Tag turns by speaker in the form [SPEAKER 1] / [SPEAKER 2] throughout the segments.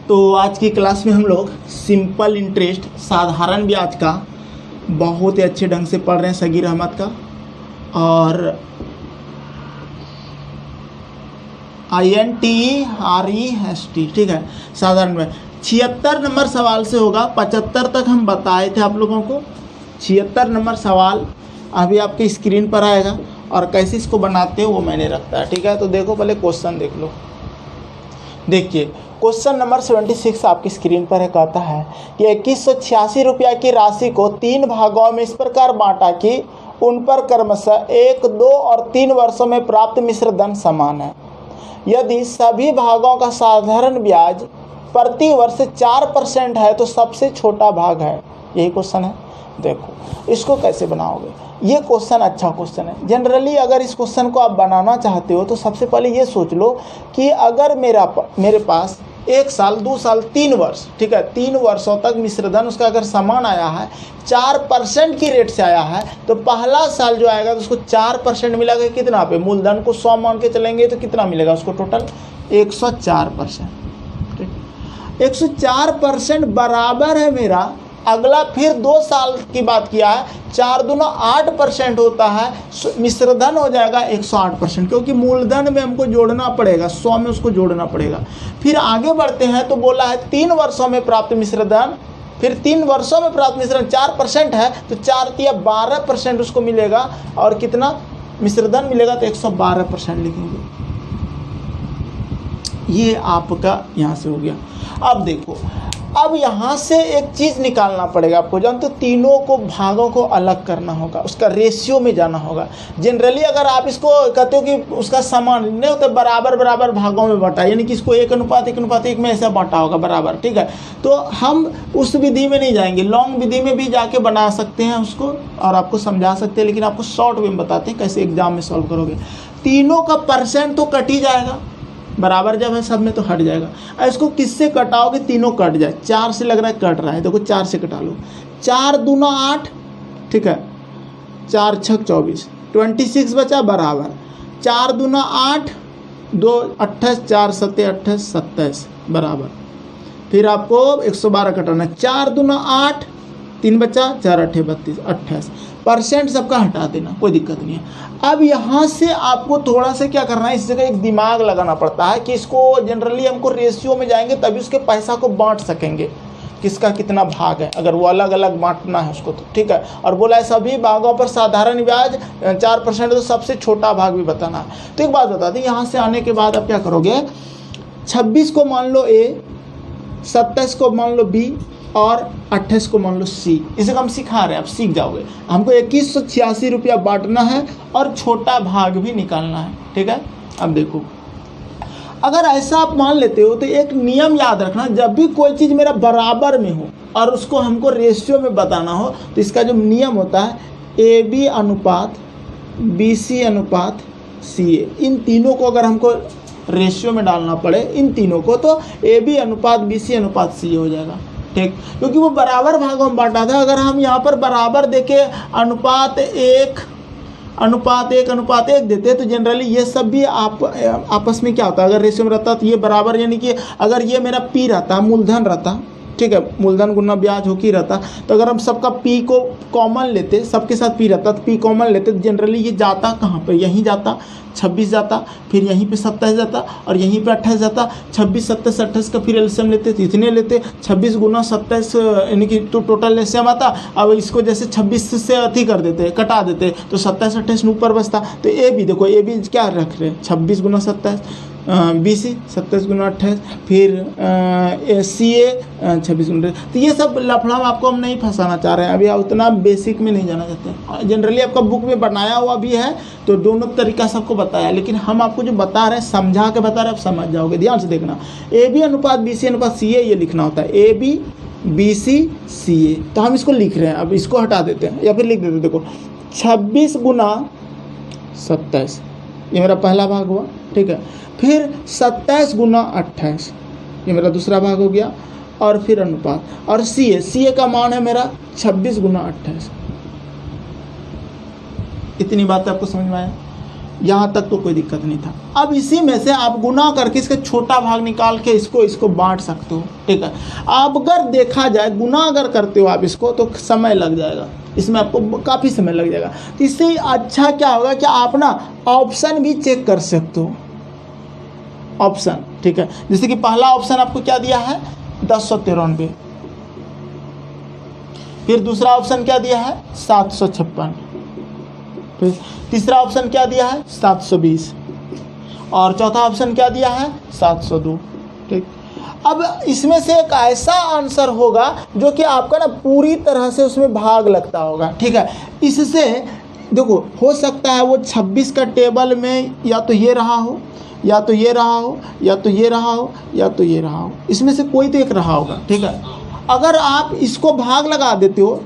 [SPEAKER 1] तो आज की क्लास में हम लोग सिंपल इंटरेस्ट साधारण ब्याज का बहुत ही अच्छे ढंग से पढ़ रहे हैं सगीर अहमद का। और INTREST, ठीक है, साधारण में 76 नंबर सवाल से होगा। 75 तक हम बताए थे आप लोगों को। 76 नंबर सवाल अभी आपके स्क्रीन पर आएगा और कैसे इसको बनाते हो वो मैंने रखता है, ठीक है। तो देखो, पहले क्वेश्चन देख लो। देखिए क्वेश्चन नंबर 76 आपकी स्क्रीन पर है। कहता है कि 2186 रुपया की राशि को 3 भागों में इस प्रकार बांटा कि उन पर क्रमशः 1, 2 और 3 वर्षों में प्राप्त मिश्र धन समान है। यदि सभी भागों का साधारण ब्याज प्रति वर्ष 4% है तो सबसे छोटा भाग है। यही क्वेश्चन है। देखो इसको कैसे बनाओगे। ये क्वेश्चन अच्छा क्वेश्चन है। जनरली अगर इस क्वेश्चन को आप बनाना चाहते हो तो सबसे पहले ये सोच लो कि अगर मेरे पास 1 साल, 2 साल, 3 वर्ष, ठीक है, 3 वर्षों तक मिश्रधन उसका अगर समान आया है, 4% की रेट से आया है, तो पहला साल जो आएगा तो उसको 4% मिलेगा। कितना पे? मूलधन को 100 मान के चलेंगे तो कितना मिलेगा उसको? टोटल 104%। 104% बराबर है मेरा। अगला फिर 2 साल की बात किया है, 4 दूना 8% होता है, मिश्रधन हो जाएगा 108%, क्योंकि मूलधन में हमको जोड़ना पड़ेगा, 100 में उसको जोड़ना पड़ेगा। फिर आगे बढ़ते हैं तो बोला है 3 वर्षों में प्राप्त मिश्रधन। फिर 3 वर्षों में प्राप्त मिश्रधन 4% है तो 4 या 12% उसको मिलेगा। और कितना मिश्रधन मिलेगा? तो 112% लिखेंगे। ये आपका यहाँ से हो गया। अब देखो, अब यहाँ से एक चीज़ निकालना पड़ेगा आपको, जानते हो, तीनों को भागों को अलग करना होगा, उसका रेशियो में जाना होगा। जनरली अगर आप इसको कहते हो कि उसका समान नहीं होता, बराबर बराबर भागों में बांटा, यानी कि इसको 1:1:1 में ऐसा बांटा होगा बराबर, ठीक है। तो हम उस विधि में नहीं जाएंगे, लॉन्ग विधि में भी जाके बना सकते हैं उसको और आपको समझा सकते हैं, लेकिन आपको शॉर्ट वे में बताते हैं कैसे एग्जाम में सॉल्व करोगे। तीनों का परसेंट तो कट ही जाएगा, बराबर जब है सब में तो हट जाएगा। इसको किससे कटाओगे? तीनों कट जाए। 4 से लग रहा है कट रहा है, देखो 4 से कटा लो। 4 दूना 8, ठीक है, 4 छक 24, 26 बचा बराबर। 4 दूना 8, 2 28, 4 सत्ते 28, 27 बराबर। फिर आपको 112 कटाना है। 4 दूना 8, 3 बचा, 4 8 32, 28 परसेंट सबका हटा देना, कोई दिक्कत नहीं है। अब यहाँ से आपको थोड़ा सा क्या करना है, इस जगह एक दिमाग लगाना पड़ता है कि इसको जनरली हमको रेशियो में जाएंगे तभी उसके पैसा को बांट सकेंगे, किसका कितना भाग है, अगर वो अलग अलग बांटना है उसको तो, ठीक है। और बोला है सभी भागों पर साधारण ब्याज 4% तो सबसे छोटा भाग भी बताना है। तो एक बात बता दें, यहाँ से आने के बाद आप क्या करोगे? 26 को मान लो A, 27 को मान लो B और 28 को मान लो C। इसे हम सिखा रहे हैं, आप सीख जाओगे। हमको 2186 रुपया बांटना है और छोटा भाग भी निकालना है, ठीक है। अब देखो, अगर ऐसा आप मान लेते हो तो एक नियम याद रखना, जब भी कोई चीज़ मेरा बराबर में हो और उसको हमको रेशियो में बताना हो तो इसका जो नियम होता है AB अनुपात BC अनुपात CA, इन तीनों को अगर हमको रेशियो में डालना पड़े, इन तीनों को, तो AB अनुपात BC अनुपात CA हो जाएगा, ठीक, क्योंकि वो बराबर भागों में बांटा था। अगर हम यहाँ पर बराबर देके अनुपात 1:1 देते तो जनरली ये सब भी आपस में क्या होता है, अगर रेशियो में रहता तो ये बराबर, यानी कि अगर ये मेरा P रहता, मूलधन रहता, ठीक है, मूलधन गुना ब्याज हो की रहता, तो अगर हम सबका P को कॉमन लेते, सबके साथ P रहता तो P कॉमन लेते तो जनरली ये जाता कहाँ पे? यहीं जाता, 26 जाता, फिर यहीं पे 27 जाता और यहीं पे 28 जाता। 26, 27, 28 का फिर एलसीएम लेते तो इतने लेते, 26 गुना 27 यानी कि तो टोटल एलसीएम आता। अब इसको जैसे 26 से अति कर देते, कटा देते तो 27, 28 ऊपर बचता। तो ए भी देखो, ए भी क्या रख रहे हैं? 26 गुना 27, BC 27 गुना 28, फिर CA 26 गुना। तो ये सब लफड़ा आपको हम नहीं फंसाना चाह रहे हैं, अभी उतना बेसिक में नहीं जाना चाहते हैं। जनरली आपका बुक में बनाया हुआ भी है तो दोनों तरीका सबको बताया, लेकिन हम आपको जो बता रहे हैं समझा के बता रहे हैं, आप समझ जाओगे। ध्यान से देखना, AB अनुपात BC अनुपात CA ये लिखना होता है, AB BC CA। तो हम इसको लिख रहे हैं, अब इसको हटा देते हैं या फिर लिख देते हैं। देखो 26 गुना 27 ये मेरा पहला भाग हुआ, ठीक है। फिर 27 गुना 28 ये मेरा दूसरा भाग हो गया, और फिर अनुपात, और CA का मान है मेरा 26 गुना 28। इतनी बात आपको समझ में आया? यहाँ तक तो कोई दिक्कत नहीं था। अब इसी में से आप गुना करके इसका छोटा भाग निकाल के इसको बांट सकते हो, ठीक है। अब अगर देखा जाए गुना अगर करते हो आप इसको तो समय लग जाएगा, इसमें आपको काफ़ी समय लग जाएगा। तो इससे अच्छा क्या होगा कि आप ना ऑप्शन भी चेक कर सकते हो, ऑप्शन, ठीक है। जैसे कि पहला ऑप्शन आपको क्या दिया है 1093, फिर दूसरा ऑप्शन क्या दिया है 756, फिर तीसरा ऑप्शन क्या दिया है 720 और चौथा ऑप्शन क्या दिया है 702, ठीक। अब इसमें से एक ऐसा आंसर होगा जो कि आपका ना पूरी तरह से उसमें भाग लगता होगा, ठीक है। इससे देखो हो सकता है वो 26 का टेबल में या तो ये रहा हो, या तो ये रहा हो, या तो ये रहा हो, या तो ये रहा हो, इसमें से कोई तो एक रहा होगा, ठीक है। अगर आप इसको भाग लगा देते हो,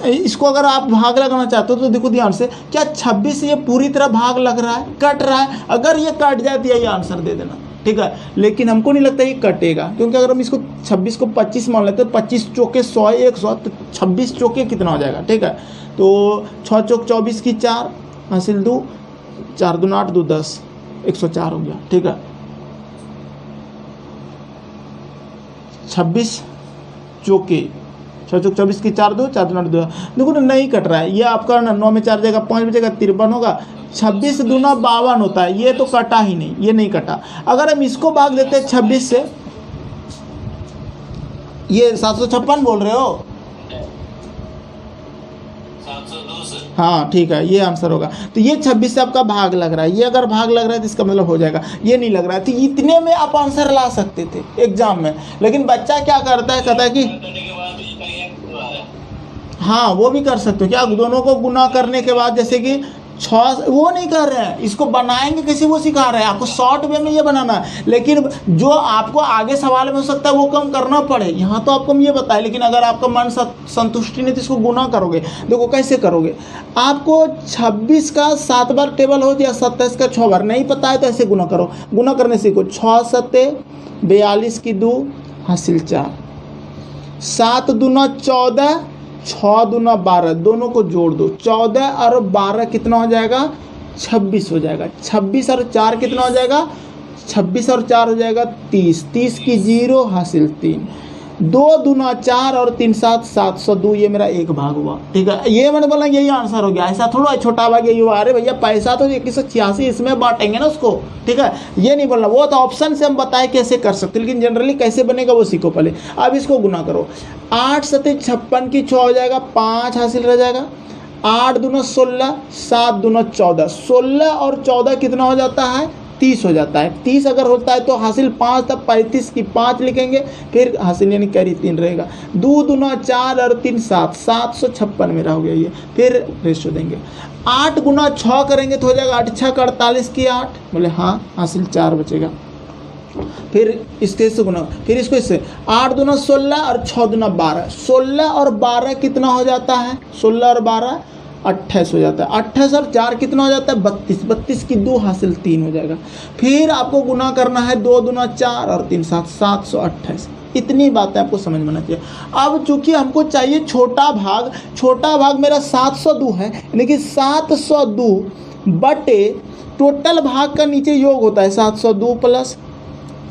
[SPEAKER 1] इसको अगर आप भाग लगाना चाहते हो तो देखो ध्यान से, क्या 26 ये पूरी तरह भाग लग रहा है, कट रहा है? अगर ये कट जाए तो ये आंसर दे देना, ठीक है। लेकिन हमको नहीं लगता ये कटेगा, क्योंकि अगर हम इसको 26 को 25 मान लेते हैं, 25 चौके 100 100, तो 26 चौके कितना हो जाएगा, ठीक है। तो 6 चौक 24 की 4 हासिल 2, 4 दूना 8, 2 10, 104 हो गया, ठीक है। 26 चौके 6 चौक 24 की 4 2, 4 दूना 8 2, देखो ना नहीं कट रहा है ये आपका ना, 9 में 4 जाएगा 5 बचेगा 53 होगा, 26 दूना 52 होता है, ये तो कटा ही नहीं, ये नहीं कटा। अगर हम इसको भाग देते हैं 26 से, ये 756 बोल रहे हो,
[SPEAKER 2] 702
[SPEAKER 1] हाँ ठीक है, ये आंसर होगा। तो ये 26 से आपका भाग लग रहा है, ये अगर भाग लग रहा है तो इसका मतलब हो जाएगा, ये नहीं लग रहा है। तो इतने में आप आंसर ला सकते थे एग्जाम में, लेकिन बच्चा क्या करता है, कहता है कि हाँ वो भी कर सकते हो, क्या दोनों को गुना करने के बाद, जैसे कि 6, वो नहीं कर रहे हैं, इसको बनाएंगे कैसे वो सिखा रहे हैं आपको, शॉर्ट वे में ये बनाना है। लेकिन जो आपको आगे सवाल में हो सकता है वो कम करना पड़े, यहाँ तो आपको हम ये बताए। लेकिन अगर आपका मन संतुष्टि नहीं तो इसको गुना करोगे, देखो कैसे करोगे। आपको 26 का 7 बार टेबल हो या 27 का 6 बार, नहीं पता है तो ऐसे गुना करो। गुना करने सीखो, 6 7 42 की 2 हासिल 4, 7 दूना 14, 6 दूना 12, दोनों को जोड़ दो, 14 और 12 कितना हो जाएगा 26 हो जाएगा। 26 और 4 कितना हो जाएगा, 26 और 4 हो जाएगा 30, 30 की 0 हासिल 3, 2 दूना 4 और 3 7, 702, ये मेरा एक भाग हुआ, ठीक है। ये मैंने बोला यही आंसर हो गया, ऐसा थोड़ा छोटा भाग यही हुआ। अरे भैया पैसा तो 186 इसमें बांटेंगे ना उसको, ठीक है। ये नहीं बोलना, वो तो ऑप्शन से हम बताए कैसे कर सकते, लेकिन जनरली कैसे बनेगा वो सीखो पहले। अब इसको गुना करो, 8 7 56 की 6 हो जाएगा, 5 हासिल रह जाएगा, 8 दूना 16, 7 दूना 14, 16 और 14 कितना हो जाता है 30 हो जाता है। 30 अगर होता है तो हासिल 5 तब 35 की 5 लिखेंगे, फिर हासिल यानी कैरी 3 रहेगा, 2 दूना 4 और 3 7, 756 मेरा हो गया ये। फिर रेशो देंगे, 8 गुना 6 करेंगे तो हो जाएगा 8 6 48 की 8, बोले हाँ हासिल 4 बचेगा। फिर इसके से गुना, फिर इसको इससे 8 दूना 16 और 6 दूना 12, 16 और 12 कितना हो जाता है, 16 और 12 28 हो जाता है, 28 और 4 कितना हो जाता है 32, 32 की 2 हासिल 3 हो जाएगा। फिर आपको गुना करना है, 2 दूना 4 और 3 7, 728। इतनी बातें आपको समझ में आना चाहिए। अब चूंकि हमको चाहिए छोटा भाग, छोटा भाग मेरा 702 है, यानी कि 702 बटे टोटल भाग का नीचे योग होता है 702 प्लस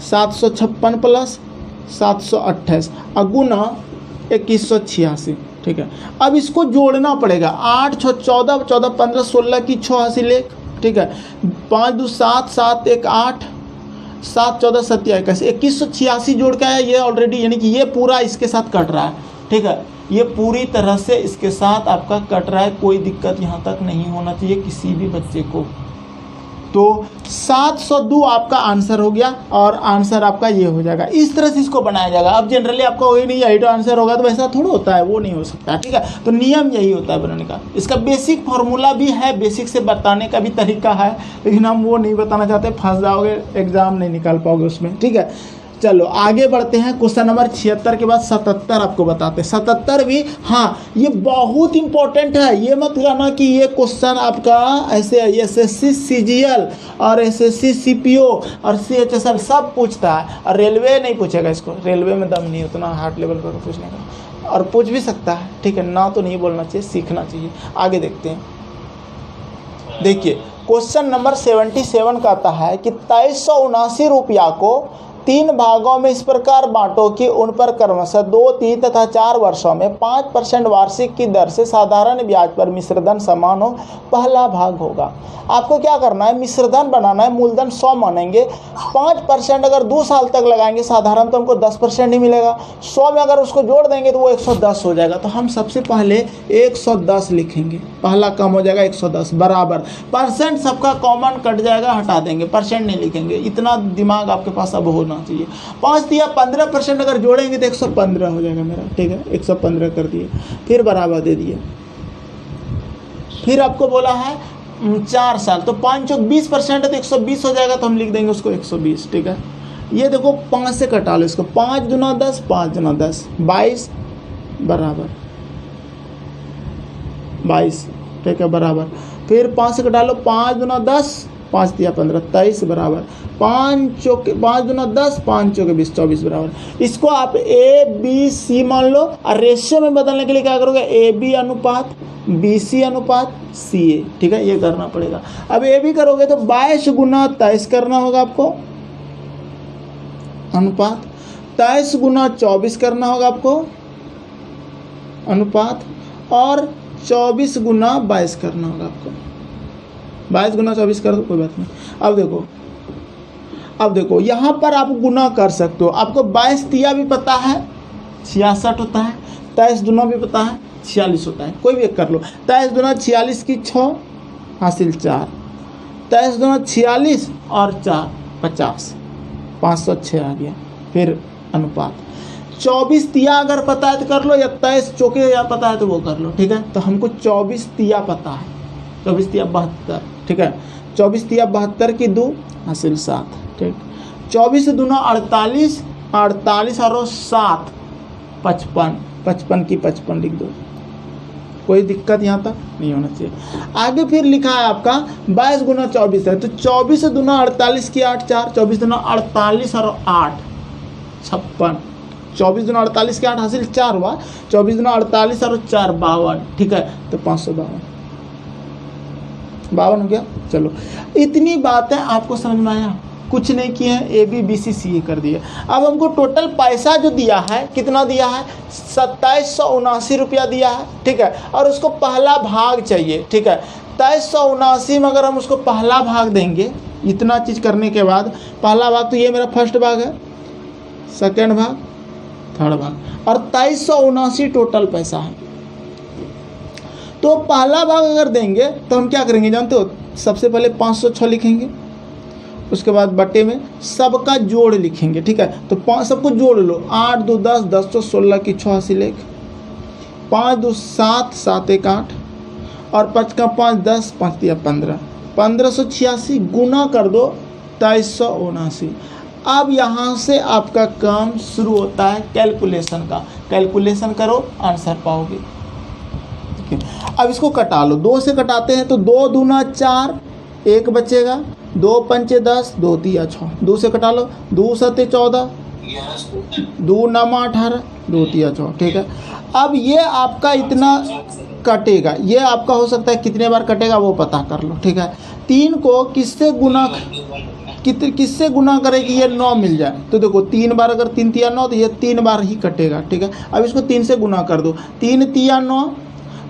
[SPEAKER 1] 756 प्लस 728 गुना 2186, ठीक है। अब इसको जोड़ना पड़ेगा, 8 6 14, 14 15 16 की 6 हासिल 1, ठीक है। 5 2 7, 7 1 8, 7 14 7 21, 2186 जोड़ के आया ये ऑलरेडी, यानी कि ये पूरा इसके साथ कट रहा है, ठीक है। ये पूरी तरह से इसके साथ आपका कट रहा है, कोई दिक्कत यहाँ तक नहीं होना चाहिए किसी भी बच्चे को। तो 702 आपका आंसर हो गया और आंसर आपका ये हो जाएगा। इस तरह से इसको बनाया जाएगा। अब जनरली आपका वही नहीं यही तो आंसर होगा, तो वैसा थोड़ा होता है, वो नहीं हो सकता, ठीक है। तो नियम यही होता है बनाने का। इसका बेसिक फार्मूला भी है, बेसिक से बताने का भी तरीका है, लेकिन हम वो नहीं बताना चाहते, फंस जाओगे, एग्जाम नहीं निकाल पाओगे उसमें, ठीक है। चलो आगे बढ़ते हैं। क्वेश्चन नंबर 76 के बाद 77 आपको बताते हैं। 77 भी, हाँ ये बहुत इंपॉर्टेंट है, ये मत कहना कि ये क्वेश्चन आपका ऐसे SSC CGL और SSC CPO और CHSL सब पूछता है, और रेलवे नहीं पूछेगा इसको, रेलवे में दम नहीं उतना हार्ड लेवल पर पूछने का, और पूछ भी सकता है, ठीक है ना, तो नहीं बोलना चाहिए, सीखना चाहिए। आगे देखते हैं। देखिए क्वेश्चन नंबर 77 कहता है कि 2379 रुपया को 3 भागों में इस प्रकार बांटो कि उन पर क्रमशः 2, 3 तथा 4 वर्षों में 5% वार्षिक की दर से साधारण ब्याज पर मिश्रधन समान हो। पहला भाग होगा। आपको क्या करना है, मिश्रधन बनाना है। मूलधन 100 मानेंगे, 5% अगर 2 साल तक लगाएंगे साधारण तो हमको 10% ही मिलेगा। 100 में अगर उसको जोड़ देंगे तो वो 110 हो जाएगा। तो हम सबसे पहले 110 लिखेंगे, पहला कम हो जाएगा 110 बराबर। परसेंट सबका कॉमन कट जाएगा, हटा देंगे, परसेंट नहीं लिखेंगे। इतना दिमाग आपके पास अब होना चाहिए। 5 दिया 15% अगर जोड़ेंगे तो 115 हो जाएगा मेरा, ठीक है। 115 कर दिए, फिर बराबर दे दिए। फिर आपको बोला है 4 साल, तो 5 चौक 20% है तो 120 हो जाएगा, तो हम लिख देंगे उसको 120, ठीक है। ये देखो 5 से कटा लो इसको, 5 दूना 10, 5 दूना 10, 22 बराबर 22, ठीक है, बराबर। फिर 5 से कटा लो, 5 दूना 10, 5 दिया 15, 23 बराबर 5 दूना 10, 5 चौके 20, 24 बराबर। इसको आप ए बी सी मान लो, और रेशियो में बदलने के लिए क्या करोगे, ए बी अनुपात बी सी अनुपात सी ए, ठीक है, ये करना पड़ेगा। अब ए बी करोगे तो 22 गुना 23 करना होगा आपको, अनुपात 23 गुना 24 करना होगा आपको, अनुपात, और 24 गुना 22 करना होगा आपको। 22 गुना 24 कर दो, कोई बात नहीं। अब देखो यहाँ पर आप गुना कर सकते हो। आपको 22 तिया भी पता है 66 होता है, 23 दुना भी पता है 46 होता है, कोई भी एक कर लो। 23 दुना 46 की 6 हासिल 4, 23 दुना 46 और 4 50, 506 आ गया। फिर अनुपात 24 तिया अगर पता है तो कर लो, या 23 चौके या पता है तो वो कर लो, ठीक है। तो हमको 24 तिया पता है, 24 तिया 72, ठीक है। 24 तिया 72 की 2 हासिल 7, ठीक। 24 दूना 48, 48 और 7 55, 55 की 55 लिख दो, कोई दिक्कत यहाँ तक नहीं होना चाहिए। आगे फिर लिखा है आपका 22 गुना 24 है, तो 24 दूना 48 की 8 4, 24 दूना 48 और 8 56, 24 दूना 48 की 8 हासिल 4 हुआ, 24 दूना 48 और 4 52, ठीक है। तो 552 हो गया। चलो इतनी बातें आपको समझ में आया, कुछ नहीं किए हैं, ए बी बी सी सी ए कर दिए। अब हमको टोटल पैसा जो दिया है कितना दिया है, 2779 रुपया दिया है, ठीक है। और उसको पहला भाग चाहिए, ठीक है। 2779 में अगर हम उसको पहला भाग देंगे, इतना चीज़ करने के बाद पहला भाग, तो ये मेरा फर्स्ट भाग है, सेकेंड भाग, थर्ड भाग, और 2379 टोटल पैसा है। तो पहला भाग अगर देंगे तो हम क्या करेंगे जानते हो, सबसे पहले 506 लिखेंगे, उसके बाद बटे में सबका जोड़ लिखेंगे, ठीक है। तो सबको जोड़ लो, 8 2 10, 10 2 16 की 6 हासिल 1, 5 2 7, 7 1 8, और 5 का 5 10, 5 दिया 15, 1586 गुना कर दो 2379। अब यहाँ से आपका काम शुरू होता है कैलकुलेशन का। कैलकुलेशन करो, आंसर पाओगे। अब इसको कटा लो, 2 से कटाते हैं तो 2 दूना 4, 1 बचेगा, 2 पंचे 10, 2 तिया 6, 2 से कटा लो, 2 सते 14, 2 नमा 18, 2 तिया 6, ठीक है। अब ये आपका इतना कटेगा, ये आपका हो सकता है कितने बार कटेगा वो पता कर लो, ठीक है। 3 को किससे गुना करें कि ये 9 मिल जाए, तो देखो 3 बार, अगर 3 तिया 9 तो ये 3 बार ही कटेगा, ठीक है। अब इसको 3 से गुना कर दो, 3 तिया 9,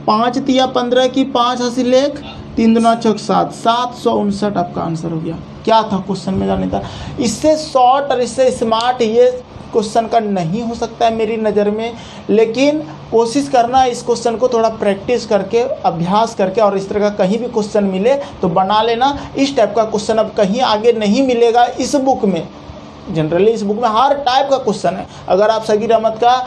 [SPEAKER 1] 5 तिया 15 की 5 हासिल 1, 3 दूना 6 7, 759 आपका आंसर हो गया। क्या था क्वेश्चन में जाने था। इससे शॉर्ट और इससे स्मार्ट ये क्वेश्चन का नहीं हो सकता है मेरी नज़र में, लेकिन कोशिश करना इस क्वेश्चन को थोड़ा प्रैक्टिस करके, अभ्यास करके, और इस तरह का कहीं भी क्वेश्चन मिले तो बना लेना। इस टाइप का क्वेश्चन अब कहीं आगे नहीं मिलेगा इस बुक में। जनरली इस बुक में हर टाइप का क्वेश्चन है। अगर आप सगीर अहमद का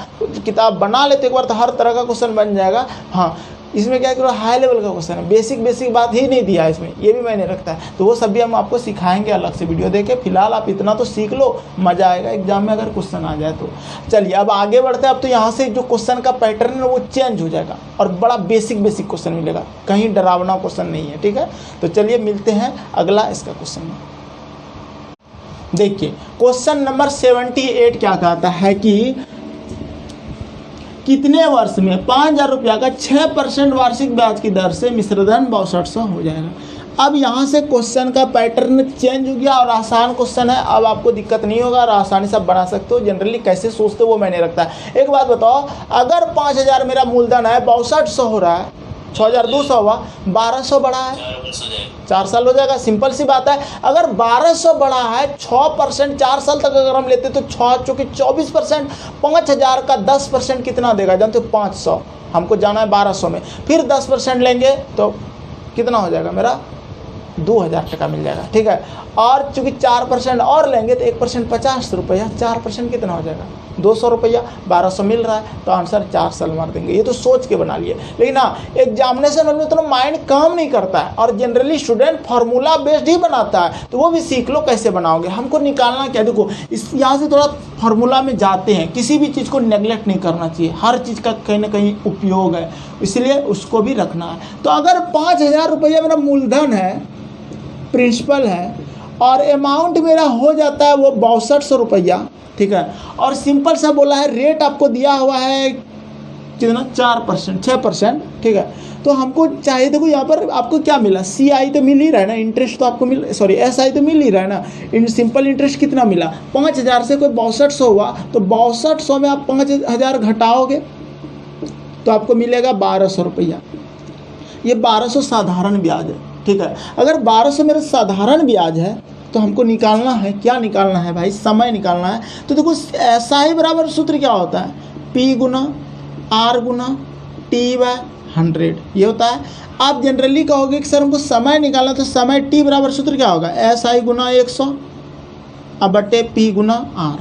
[SPEAKER 1] किताब बना लेते एक बार तो हर तरह का क्वेश्चन बन जाएगा। हाँ, इसमें क्या करो, हाई लेवल का क्वेश्चन है, बेसिक बात ही नहीं दिया है इसमें, ये भी मैंने रखता है। तो वो सब भी हम आपको सिखाएंगे अलग से वीडियो देके। फिलहाल आप इतना तो सीख लो, मज़ा आएगा एग्जाम में अगर क्वेश्चन आ जाए तो। चलिए अब आगे बढ़ते हैं। अब तो यहाँ से जो क्वेश्चन का पैटर्न है वो चेंज हो जाएगा और बड़ा बेसिक क्वेश्चन मिलेगा, कहीं डरावना क्वेश्चन नहीं है, ठीक है। तो चलिए मिलते हैं अगला इसका क्वेश्चन में। देखिए क्वेश्चन नंबर 78 क्या कहता है कि कितने वर्ष में 5000 रुपया का 6% वार्षिक ब्याज की दर से मिश्रधन 6200 हो जाएगा। अब यहाँ से क्वेश्चन का पैटर्न चेंज हो गया और आसान क्वेश्चन है। अब आपको दिक्कत नहीं होगा और आसानी से आप बना सकते हो। जनरली कैसे सोचते हो वो मैंने रखता है। एक बात बताओ, अगर 5000 मेरा मूलधन है, 6200 हो रहा है, 6200 हुआ, 1200 बढ़ा है, 4 साल हो जाएगा। सिंपल सी बात है। अगर 1200 बढ़ा है 6%, 4 साल तक अगर हम लेते तो 6 चूँकि 24%, 5000 का 10% कितना देगा जानते हो? 500। हमको जाना है 1200 में, फिर 10% लेंगे तो कितना हो जाएगा मेरा? 2000 टका मिल जाएगा। ठीक है, और चूँकि 4% और लेंगे तो 1% 50 रुपया, 4% कितना हो जाएगा? 200 रुपया। 1200 मिल रहा है तो आंसर 4 साल मार देंगे। ये तो सोच के बना लिए, लेकिन हाँ एग्जामिनेशन में तो माइंड काम नहीं करता है और जनरली स्टूडेंट फार्मूला बेस्ड ही बनाता है। तो वो भी सीख लो कैसे बनाओगे। हमको निकालना क्या, देखो इस यहाँ से थोड़ा फार्मूला में जाते हैं। किसी भी चीज़ को नेगलेक्ट नहीं करना चाहिए, हर चीज़ का कहीं ना कहीं उपयोग है, इसलिए उसको भी रखना है। तो अगर 5000 रुपया मेरा मूलधन है, प्रिंसिपल है, और अमाउंट मेरा हो जाता है वो 6200 रुपया। ठीक है, और सिंपल सा बोला है रेट आपको दिया हुआ है कितना? 4%, 6%। ठीक है, तो हमको चाहिए, देखो यहाँ पर आपको क्या मिला? CI तो मिल ही रहा है ना, इंटरेस्ट तो आपको मिल, सॉरी SI तो मिल ही रहा है ना। सिंपल इंटरेस्ट कितना मिला? 5000 से कोई 6200 हुआ तो 6200 में आप 5000 घटाओगे तो आपको मिलेगा 1200 रुपया। ये 1200 साधारण ब्याज है। ठीक है, अगर 1200 मेरा साधारण ब्याज है तो हमको निकालना है, क्या निकालना है भाई? समय निकालना है। तो देखो SI बराबर सूत्र क्या होता है? P गुना R गुना T/100 ये होता है। आप जनरली कहोगे कि सर हमको समय निकालना, तो समय T बराबर सूत्र क्या होगा? SI गुना 100 अब बटे P गुना R।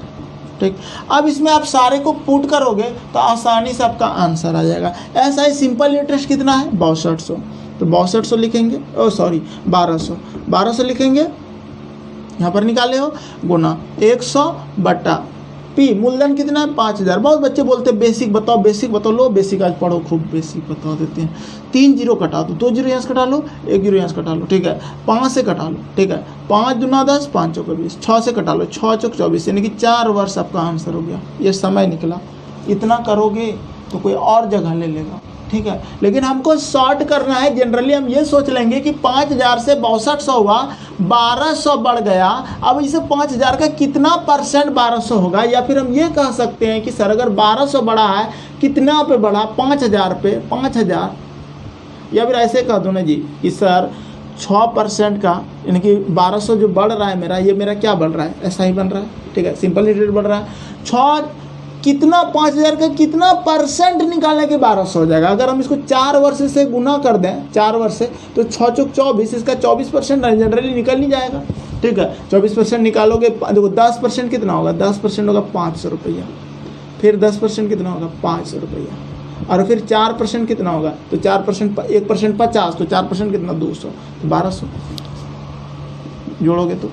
[SPEAKER 1] ठीक, अब इसमें आप सारे को पुट करोगे तो आसानी से आपका आंसर आ जाएगा। SI सिंपल इंटरेस्ट कितना है? 6200, तो 6200 लिखेंगे, ओ सॉरी 1200 लिखेंगे, यहाँ पर निकाले हो, गुना 100 बटा P, मूलधन कितना है? 5000। बहुत बच्चे बोलते हैं बेसिक बताओ, बेसिक बताओ। लो बेसिक आज पढ़ो, खूब बेसिक बता देते हैं। 3 जीरो कटा दो, 2 जीरो यहाँ से कटा लो, 1 जीरो यहाँ से कटा लो। ठीक है, 5 से कटा लो। ठीक है, 5 दूना 10, 5 चौका 20, 6 से कटा लो, 6 चौक 24, यानी कि 4 वर्ष आपका आंसर हो गया। ये समय निकला। इतना करोगे तो कोई और जगह ले लेगा। ठीक है, लेकिन हमको शॉर्ट करना है। जनरली हम ये सोच लेंगे कि 5000 से 6200 हुआ, 1200 बढ़ गया। अब इसे 5000 का कितना परसेंट 1200 होगा? या फिर हम ये कह सकते हैं कि सर अगर 1200 बढ़ा है कितना पे बढ़ा? 5000 पे, 5000। या फिर ऐसे कह दो ना जी कि सर 6% का, यानी कि 1200 जो बढ़ रहा है मेरा, ये मेरा क्या बढ़ रहा है? ऐसा ही बन रहा है। ठीक है, सिंपल रेट बढ़ रहा है। 6 कितना 5000 का कितना परसेंट निकालने के 1200 हो जाएगा? अगर हम इसको 4 वर्ष से गुना कर दें, 4 वर्ष से, तो 6 चौक 24, इसका 24% जनरली निकल नहीं जाएगा। ठीक है, 24% निकालोगे, देखो 10% कितना होगा? 10% होगा 500 रुपया, फिर 10% कितना होगा? 500 रुपया, और फिर 4% कितना होगा? तो 4%, 1% 50, तो 4% कितना? 200, तो 1200 जोड़ोगे तो।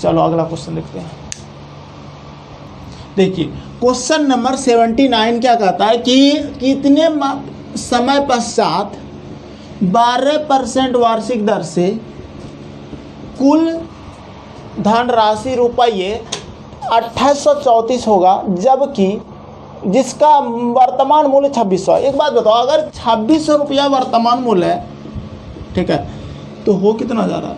[SPEAKER 1] चलो अगला क्वेश्चन देखते हैं। देखिए क्वेश्चन नंबर 79 क्या कहता है कि कितने समय पश्चात 12% वार्षिक दर से कुल धनराशि रुपये 2834 होगा, जबकि जिसका वर्तमान मूल्य 2600। एक बात बताओ, अगर 2600 रुपया वर्तमान मूल्य है, ठीक है, तो हो कितना जा रहा है?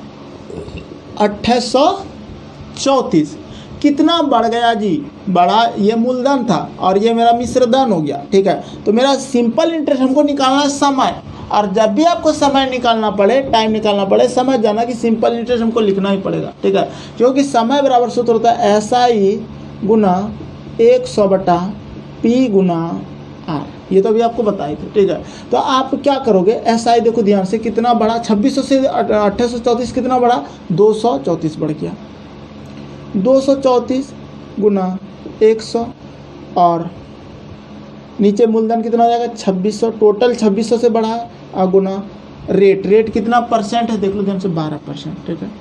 [SPEAKER 1] 2834। कितना बढ़ गया जी? बढ़ा, ये मूलधन था और ये मेरा मिश्रधन हो गया। ठीक है, तो मेरा सिंपल इंटरेस्ट हमको निकालना है समय, और जब भी आपको समय निकालना पड़े, टाइम निकालना पड़े, समझ जाना कि सिंपल इंटरेस्ट हमको लिखना ही पड़ेगा। ठीक है, क्योंकि समय बराबर सूत्र होता है SI गुना 100 बटा P गुना R। ये तो अभी आपको बताए थे। ठीक है, तो आप क्या करोगे? SI देखो ध्यान से, कितना बढ़ा? 2600 से 2834 कितना बढ़ा? 234 बढ़ गया। 234 गुना 100, और नीचे मूलधन कितना हो जाएगा? 2600। टोटल 2600 से बढ़ा है, और गुना रेट कितना परसेंट है? देख लो ध्यान से, 12%। ठीक है,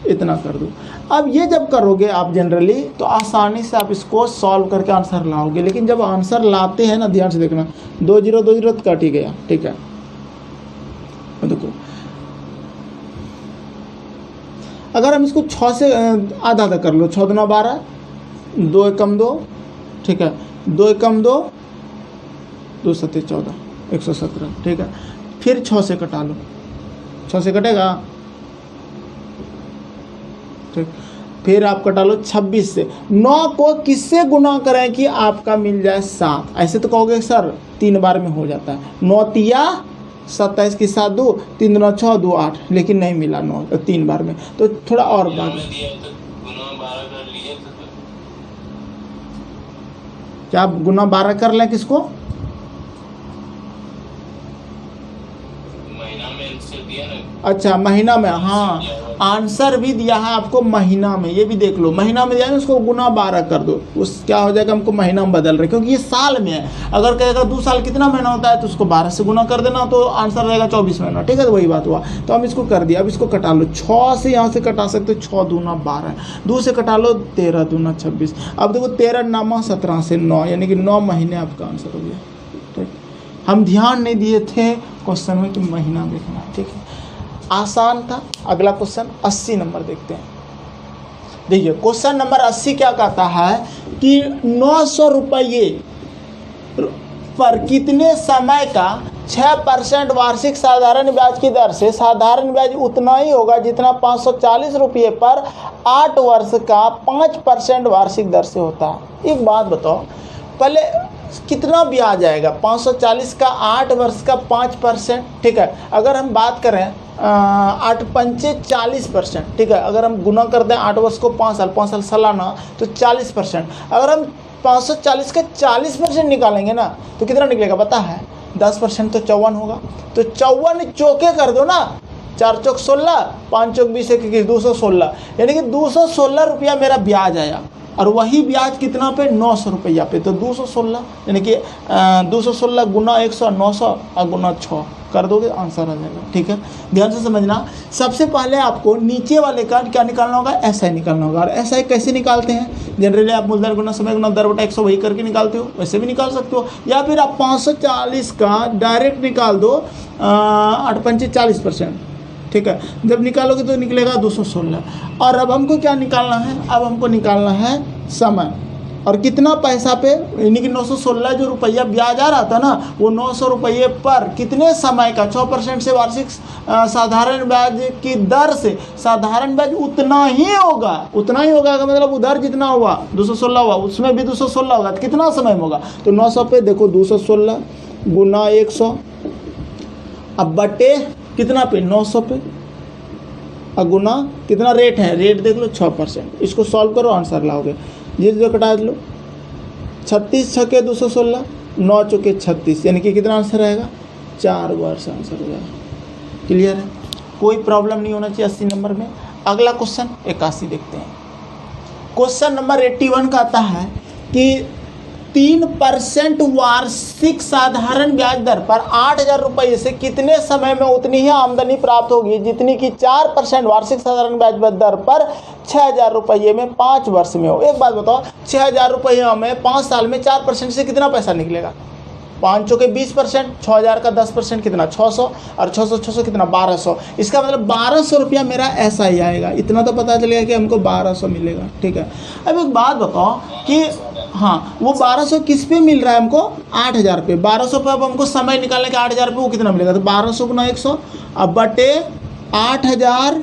[SPEAKER 1] इतना कर दो। अब ये जब करोगे आप जनरली, तो आसानी से आप इसको सॉल्व करके आंसर लाओगे। लेकिन जब आंसर लाते हैं ना, ध्यान से देखना, 2 जीरो तो कट ही गया। ठीक है, देखो अगर हम इसको 6 से आधा आधा कर लो, 6 दूना 12, 2 एकम 2, ठीक है, 2 एकम 2, 2 सत्ते 14, 117। ठीक है, फिर 6 से कटा लो, 6 से कटेगा ठीक, फिर आप कटा लो 26 से। 9 को किससे गुना करें कि आपका मिल जाए 7? ऐसे तो कहोगे सर 3 बार में हो जाता है। 9 तिया 27 की 7 2, 3 2 6 2 8, लेकिन नहीं मिला 9 3 बार में, तो थोड़ा और बात। क्या आप गुना 12 कर लें किसको? अच्छा महीना में, हाँ आंसर भी दिया है आपको महीना में, ये भी देख लो महीना में दिया है, उसको गुना 12 कर दो, उस क्या हो जाएगा, हमको महीना में बदल रहे क्योंकि ये साल में है। अगर कहेगा 2 साल कितना महीना होता है तो उसको 12 से गुना कर देना, तो आंसर रहेगा 24 महीना। ठीक है, तो वही बात हुआ, तो हम इसको कर दिया। अब इसको कटा लो, 6 से यहाँ से कटा सकते हो, 6 दूना 12, 2 से कटा लो 13 दूना 26। अब देखो 13 नामा 17 से 9, यानी कि 9 महीने आपका आंसर हो गया। ठीक, हम ध्यान नहीं दिए थे क्वेश्चन में कि महीना देखना है। ठीक है, आसान था। अगला क्वेश्चन 80 नंबर देखते हैं। देखिए क्वेश्चन नंबर 80 क्या कहता है कि 900 रुपये पर कितने समय का 6% वार्षिक साधारण ब्याज की दर से साधारण ब्याज उतना ही होगा जितना 540 रुपये पर 8 वर्ष का 5% वार्षिक दर से होता है। एक बात बताओ, पहले कितना ब्याज आएगा? 540 का 8 वर्ष का 5%। ठीक है, अगर हम बात करें 8 पंचे 40%। ठीक है, अगर हम गुना कर दें 8 वर्ष को 5 साल, 5 साल सालाना, तो 40%। अगर हम 540 का 40% निकालेंगे ना तो कितना निकलेगा पता है? 10% तो 54 होगा। तो 54 चौके कर दो ना, 4 चौक 16, 5 चौक 20, 21, 216, यानी कि 216 रुपया मेरा ब्याज आया। और वही ब्याज कितना पे? 900 रुपया पे। तो 216 यानी कि 216 गुना 100, 900 और गुना 6 कर दोगे, आंसर आ जाएगा। ठीक है, ध्यान से समझना। सबसे पहले आपको नीचे वाले का क्या निकालना होगा? एसआई निकालना होगा। और एसआई कैसे निकालते हैं? जनरली आप मूलधन गुना समय गुना दर बटा 100 वही करके निकालते हो, वैसे भी निकाल सकते हो, या फिर आप 540 का डायरेक्ट निकाल दो 8 पंचे 40%। ठीक है, जब निकालोगे तो निकलेगा 216। और अब हमको क्या निकालना है? अब हमको निकालना है समय, और कितना पैसा पे, यानी कि 916 जो रुपया ब्याज आ रहा था ना, वो 900 रुपये पर कितने समय का 6% से वार्षिक साधारण ब्याज की दर से साधारण ब्याज उतना ही होगा। उतना ही होगा का मतलब उधर जितना हुआ 216 हुआ, उसमें भी 216 होगा, तो कितना समय में होगा? तो 900 पे देखो 216 गुना 100, अब बटे कितना पे? 900 पे, और गुना कितना रेट है? रेट देख लो 6%। इसको सॉल्व करो, आंसर लाओगे। ये जो कटा लो, 36 छके 216, 9 चौके 36, यानी कि कितना आंसर रहेगा? 4 वर्ष आंसर हो जाएगा। क्लियर है, कोई प्रॉब्लम नहीं होना चाहिए 80 नंबर में। अगला क्वेश्चन 81 देखते हैं। क्वेश्चन नंबर 81 का आता है कि 3% वार्षिक साधारण ब्याज दर पर 8,000 रुपये से कितने समय में उतनी ही आमदनी प्राप्त होगी जितनी कि 4% वार्षिक साधारण ब्याज दर पर 6,000 रुपये में 5 वर्ष में हो। एक बात बताओ, 6,000 रुपये में 5 साल में 4% से कितना पैसा निकलेगा? 5 चौके 20%, 6,000 का 10% कितना? 600, और 600 कितना? 1200। इसका मतलब 1200 रुपया मेरा ऐसा ही आएगा। इतना तो पता चलेगा कि हमको 1200 मिलेगा। ठीक है, अब एक बात बताओ कि हाँ, वो 1200 किस पे मिल रहा है हमको? 8,000 पे। 1200 पे अब हमको समय निकालने के 8,000 पे वो कितना मिलेगा? तो 1200 गुना 100 अब बटे 8,000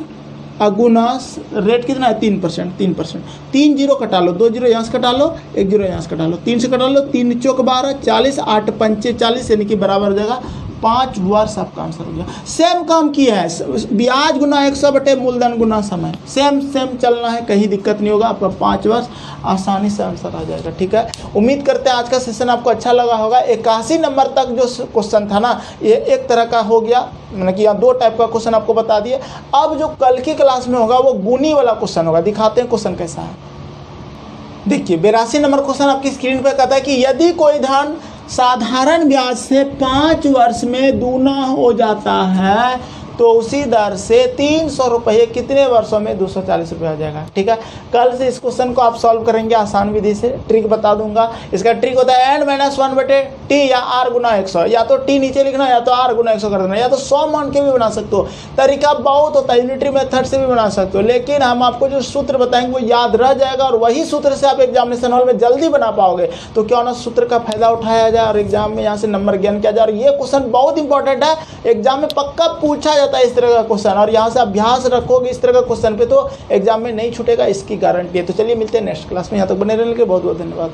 [SPEAKER 1] गुना रेट कितना है? 3%। 3 जीरो कटा लो, 2 जीरो यहाँ से कटा लो, 1 जीरो यहाँ से कटा लो, 3 से कटा लो, 3 चौक 12, 40, 8 पंचे 40, यानी कि बराबर हो जाएगा 5 वर्ष आपका आंसर हो गया। सेम काम किया है, ब्याज गुना 100 बटे मूलधन गुना समय, सेम चलना है, कहीं दिक्कत नहीं होगा। आपका 5 वर्ष आसानी से आंसर आ जाएगा। ठीक है, उम्मीद करते हैं आज का सेशन आपको अच्छा लगा होगा। 81 नंबर तक जो क्वेश्चन था ना, ये एक तरह का हो गया, मैंने कि यहाँ 2 टाइप का क्वेश्चन आपको बता दिए। अब जो कल की क्लास में होगा वो गुनी वाला क्वेश्चन होगा। दिखाते हैं क्वेश्चन कैसा है। देखिए 82 नंबर क्वेश्चन आपकी स्क्रीन पर कहता है कि यदि कोई धन साधारण ब्याज से 5 वर्ष में दूना हो जाता है तो उसी दर से 300 रुपये कितने वर्षों में 240 रुपये आ जाएगा। ठीक है, कल से इस क्वेश्चन को आप सॉल्व करेंगे आसान विधि से। ट्रिक बता दूंगा। इसका ट्रिक होता है n-1 बटे टी या r गुना 100, या तो टी नीचे लिखना या तो r गुना 100 कर देना, या तो 100 मान के भी बना सकते हो। तरीका बहुत होता है, यूनिटरी मेथड से भी बना सकते हो, लेकिन हम आपको जो सूत्र बताएंगे वो याद रह जाएगा और वही सूत्र से आप एग्जामिनेशन हॉल में जल्दी बना पाओगे। तो क्यों ना सूत्र का फायदा उठाया जाए और एग्जाम में यहाँ से नंबर ज्ञान किया जाए। और ये क्वेश्चन बहुत इंपॉर्टेंट है, एग्जाम में पक्का पूछा जाता जाता है इस तरह का क्वेश्चन, और यहाँ से अभ्यास रखोगे इस तरह का क्वेश्चन पे तो एग्जाम में नहीं छूटेगा, इसकी गारंटी है। तो चलिए मिलते हैं नेक्स्ट क्लास में, यहाँ तक बने रहने के बहुत बहुत धन्यवाद।